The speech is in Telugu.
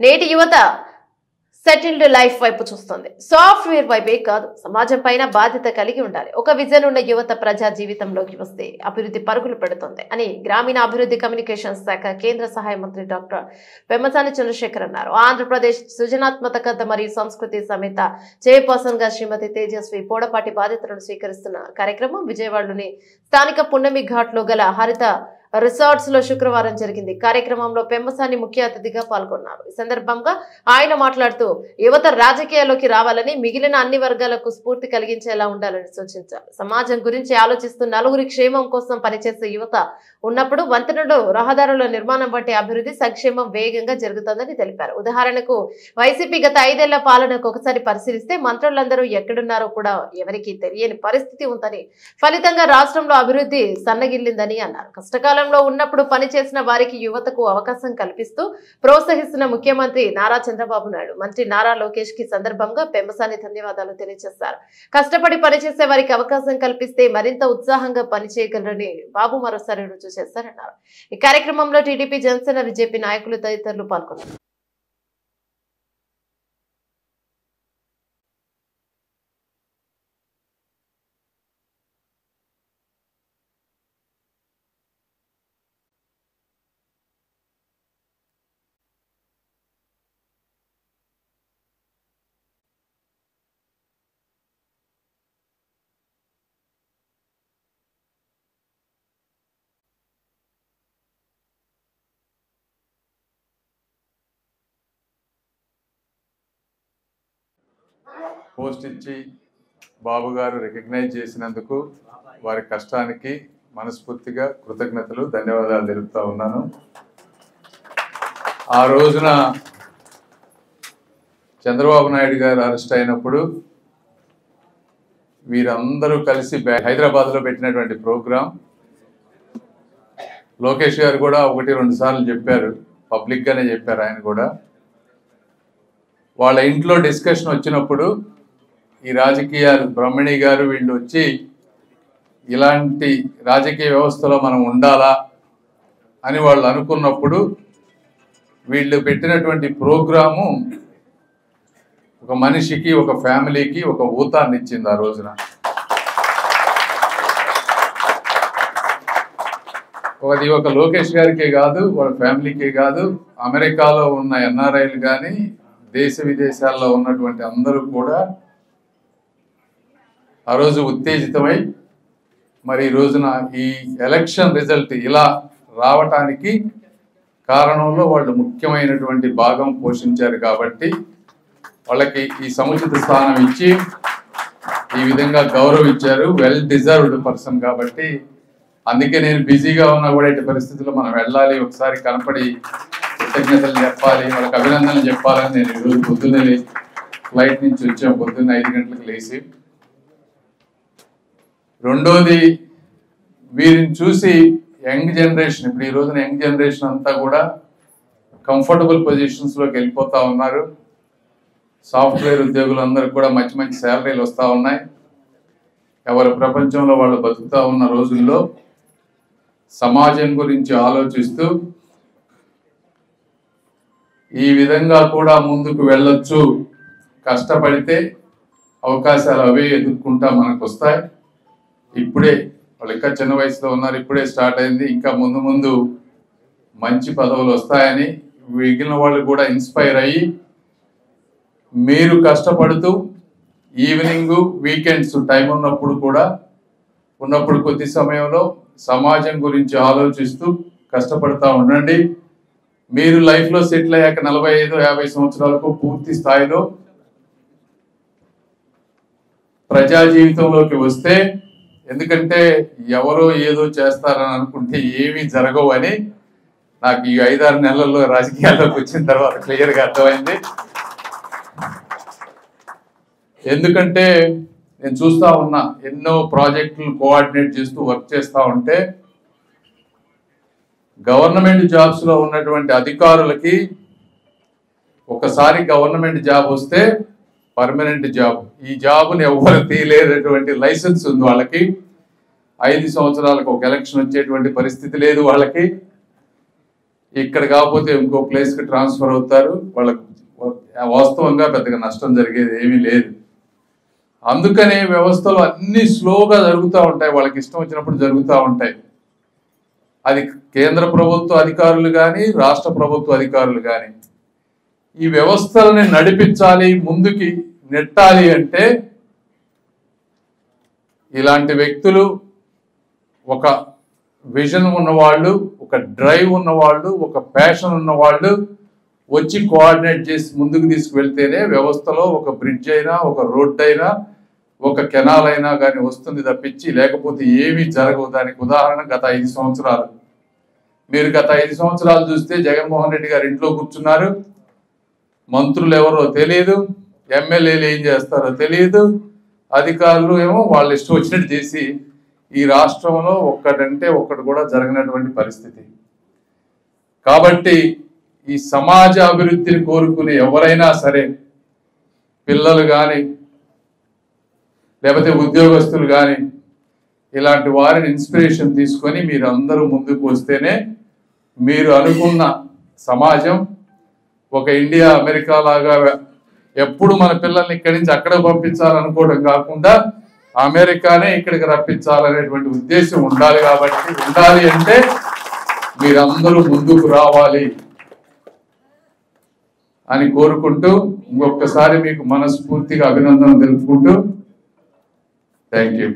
నేటి యువత సెటిల్డ్ లైఫ్ వైపు చూస్తుంది. సాఫ్ట్వేర్ వైపే కాదు, సమాజం పైన బాధ్యత కలిగి ఉండాలి. ఒక విజన్ ఉన్న యువత ప్రజా జీవితంలోకి వస్తే అభివృద్ధి పరుగులు పెడుతుంది అని గ్రామీణ అభివృద్ధి కమ్యూనికేషన్ శాఖ కేంద్ర సహాయ మంత్రి డాక్టర్ పెమ్మసాని చంద్రశేఖర్ అన్నారు. ఆంధ్రప్రదేశ్ సృజనాత్మకత మరియు సంస్కృతి సమేత చైర్పర్సన్ గా శ్రీమతి తేజస్వి పోడపాటి బాధ్యతలను స్వీకరిస్తున్న కార్యక్రమం విజయవాడలోని స్థానిక పున్నమి ఘాట్ లో గల హరిత రిసార్ట్స్ లో శుక్రవారం జరిగింది. కార్యక్రమంలో పెమ్మసాని ముఖ్య అతిథిగా పాల్గొన్నారు. ఈ సందర్భంగా ఆయన మాట్లాడుతూ యువత రాజకీయాల్లోకి రావాలని, మిగిలిన అన్ని వర్గాలకు స్ఫూర్తి కలిగించేలా ఉండాలని సూచించారు. సమాజం గురించి ఆలోచిస్తూ నలుగురి క్షేమం కోసం పనిచేసే యువత ఉన్నప్పుడు వంతెనలు, రహదారుల నిర్మాణం వంటి అభివృద్ధి సంక్షేమం వేగంగా జరుగుతుందని తెలిపారు. ఉదాహరణకు వైసీపీ గత 5 ఏళ్ల పాలనకు ఒకసారి పరిశీలిస్తే మంత్రులందరూ ఎక్కడున్నారో కూడా ఎవరికీ తెలియని పరిస్థితి ఉందని, ఫలితంగా రాష్ట్రంలో అభివృద్ధి సన్నగిల్లిందని అన్నారు. కష్టకాలంలో ఉన్నప్పుడు పనిచేసిన వారికి యువతకు అవకాశం కల్పిస్తూ ప్రోత్సహిస్తున్న ముఖ్యమంత్రి నారా చంద్రబాబు నాయుడు, మంత్రి నారా లోకేష్ కి సందర్భంగా పెమ్మసాని ధన్యవాదాలు తెలియజేశారు. కష్టపడి పనిచేసే వారికి అవకాశం కల్పిస్తే మరింత ఉత్సాహంగా పనిచేయగలరని బాబు మరోసారి రుజువు చేశారన్నారు. ఈ కార్యక్రమంలో టీడీపీ, జనసేన, బీజేపీ నాయకులు తదితరులు పాల్గొన్నారు. పోస్ట్ ఇచ్చి బాబు గారు రికగ్నైజ్ చేసినందుకు వారి కష్టానికి మనస్ఫూర్తిగా కృతజ్ఞతలు, ధన్యవాదాలు తెలుపుతా ఉన్నాను. ఆ రోజున చంద్రబాబు నాయుడు గారు అరెస్ట్ అయినప్పుడు వీరందరూ కలిసి హైదరాబాద్లో పెట్టినటువంటి ప్రోగ్రాం లోకేష్ గారు కూడా 1-2 సార్లు చెప్పారు, పబ్లిక్గానే చెప్పారు. ఆయన కూడా వాళ్ళ ఇంట్లో డిస్కషన్ వచ్చినప్పుడు ఈ రాజకీయాలు బ్రహ్మణి గారు వీళ్ళు వచ్చి ఇలాంటి రాజకీయ వ్యవస్థలో మనం ఉండాలా అని వాళ్ళు అనుకున్నప్పుడు వీళ్ళు పెట్టినటువంటి ప్రోగ్రాము ఒక మనిషికి, ఒక ఫ్యామిలీకి ఒక ఊతాన్ని ఇచ్చింది. ఆ రోజున అది ఒక లోకేష్ గారికే కాదు, వాళ్ళ ఫ్యామిలీకే కాదు, అమెరికాలో ఉన్న ఎన్ఆర్ఐలు కానీ దేశ విదేశాల్లో ఉన్నటువంటి అందరూ కూడా ఆ రోజు ఉత్తేజితమై మరి ఈ రోజున ఈ ఎలక్షన్ రిజల్ట్ ఇలా రావటానికి కారణంలో వాళ్ళు ముఖ్యమైనటువంటి భాగం పోషించారు. కాబట్టి వాళ్ళకి ఈ సముచిత స్థానం ఇచ్చి ఈ విధంగా గౌరవించారు. వెల్ డిజర్వ్డ్ పర్సన్ కాబట్టి అందుకే నేను బిజీగా ఉన్నా కూడా ఇటు పరిస్థితుల్లో మనం వెళ్ళాలి, ఒకసారి కనపడి కృతజ్ఞతలు చెప్పాలి, వాళ్ళకి అభినందనలు చెప్పాలని నేను ఈరోజు పొద్దున్నే ఫ్లైట్ నుంచి వచ్చాం, పొద్దున్న 5 గంటలకు లేచి. రెండోది, వీరిని చూసి యంగ్ జనరేషన్, ఇప్పుడు ఈ రోజున యంగ్ జనరేషన్ అంతా కూడా కంఫర్టబుల్ పొజిషన్స్లోకి వెళ్ళిపోతూ ఉన్నారు. సాఫ్ట్వేర్ ఉద్యోగులందరూ కూడా మంచి మంచి శాలరీలు వస్తూ ఉన్నాయి. ఎవరి ప్రపంచంలో వాళ్ళు బతుకుతూ ఉన్న రోజుల్లో సమాజం గురించి ఆలోచిస్తూ ఈ విధంగా కూడా ముందుకు వెళ్ళొచ్చు, కష్టపడితే అవకాశాలు అవే ఎదుర్కొంటా మనకు వస్తాయి. ఇప్పుడే వాళ్ళు ఇంకా చిన్న వయసులో ఉన్నారు, ఇప్పుడే స్టార్ట్ అయింది, ఇంకా ముందు ముందు మంచి పదవులు వస్తాయని మిగిలిన వాళ్ళు కూడా ఇన్స్పైర్ అయ్యి మీరు కష్టపడుతూ ఈవినింగ్, వీకెండ్స్ టైం ఉన్నప్పుడు కొద్ది సమయంలో సమాజం గురించి ఆలోచిస్తూ కష్టపడతా ఉండండి. మీరు లైఫ్లో సెటిల్ అయ్యాక 45-50 సంవత్సరాలకు పూర్తి స్థాయిలో ప్రజా జీవితంలోకి వస్తే, ఎందుకంటే ఎవరో ఏదో చేస్తారని అనుకుంటే ఏమీ జరగవు అని నాకు ఈ 5-6 నెలల్లో రాజకీయాల్లోకి వచ్చిన తర్వాత క్లియర్గా అర్థమైంది. ఎందుకంటే నేను చూస్తూ ఉన్నా, ఎన్నో ప్రాజెక్టులు కోఆర్డినేట్ చేస్తూ వర్క్ చేస్తూ ఉంటే గవర్నమెంట్ జాబ్స్లో ఉన్నటువంటి అధికారులకి ఒకసారి గవర్నమెంట్ జాబ్ వస్తే పర్మనెంట్ జాబ్, ఈ జాబ్ని ఎవ్వరు తీయలేనటువంటి లైసెన్స్ ఉంది వాళ్ళకి. 5 సంవత్సరాలకు ఒక ఎలక్షన్ వచ్చేటువంటి పరిస్థితి లేదు వాళ్ళకి. ఇక్కడ కాకపోతే ఇంకో ప్లేస్కి ట్రాన్స్ఫర్ అవుతారు. వాళ్ళకు వాస్తవంగా పెద్దగా నష్టం జరిగేది ఏమీ లేదు. అందుకనే వ్యవస్థలు అన్ని స్లోగా జరుగుతూ ఉంటాయి, వాళ్ళకి ఇష్టం వచ్చినప్పుడు జరుగుతూ ఉంటాయి. అది కేంద్ర ప్రభుత్వ అధికారులు కానీ రాష్ట్ర ప్రభుత్వ అధికారులు కానీ ఈ వ్యవస్థలని నడిపించాలి, ముందుకి నెట్టాలి అంటే ఇలాంటి వ్యక్తులు, ఒక విజన్ ఉన్నవాళ్ళు, ఒక డ్రైవ్ ఉన్నవాళ్ళు, ఒక ప్యాషన్ ఉన్నవాళ్ళు వచ్చి కోఆర్డినేట్ చేసి ముందుకు తీసుకువెళ్తేనే వ్యవస్థలో ఒక బ్రిడ్జ్ అయినా, ఒక రోడ్ అయినా, ఒక కెనాల్ అయినా కానీ వస్తుంది తప్పించి లేకపోతే ఏమీ జరగవు. దానికి ఉదాహరణ గత 5 సంవత్సరాలు. మీరు గత 5 సంవత్సరాలు చూస్తే జగన్మోహన్ రెడ్డి గారు ఇంట్లో కూర్చున్నారు, మంత్రులు ఎవరో తెలియదు, ఎమ్మెల్యేలు ఏం చేస్తారో తెలియదు, అధికారులు ఏమో వాళ్ళు ఇష్టం వచ్చినట్టు చేసి ఈ రాష్ట్రంలో ఒక్కటంటే ఒక్కటి కూడా జరగనటువంటి పరిస్థితి. కాబట్టి ఈ సమాజ అభివృద్ధిని కోరుకునే ఎవరైనా సరే, పిల్లలు కానీ లేకపోతే ఉద్యోగస్తులు కానీ ఇలాంటి వారిని ఇన్స్పిరేషన్ తీసుకొని మీరు అందరూ ముందుకు వస్తేనే మీరు అనుకున్న సమాజం ఒక ఇండియా అమెరికా లాగా ఎప్పుడు మన పిల్లల్ని ఇక్కడి నుంచి అక్కడ పంపించాలనుకోవడం కాకుండా అమెరికానే ఇక్కడికి రప్పించాలనేటువంటి ఉద్దేశం ఉండాలి. కాబట్టి ఉండాలి అంటే మీరందరూ ముందుకు రావాలి అని కోరుకుంటూ ఇంకొకసారి మీకు మనస్ఫూర్తిగా అభినందనలు తెలుపుకుంటూ థ్యాంక్ యూ.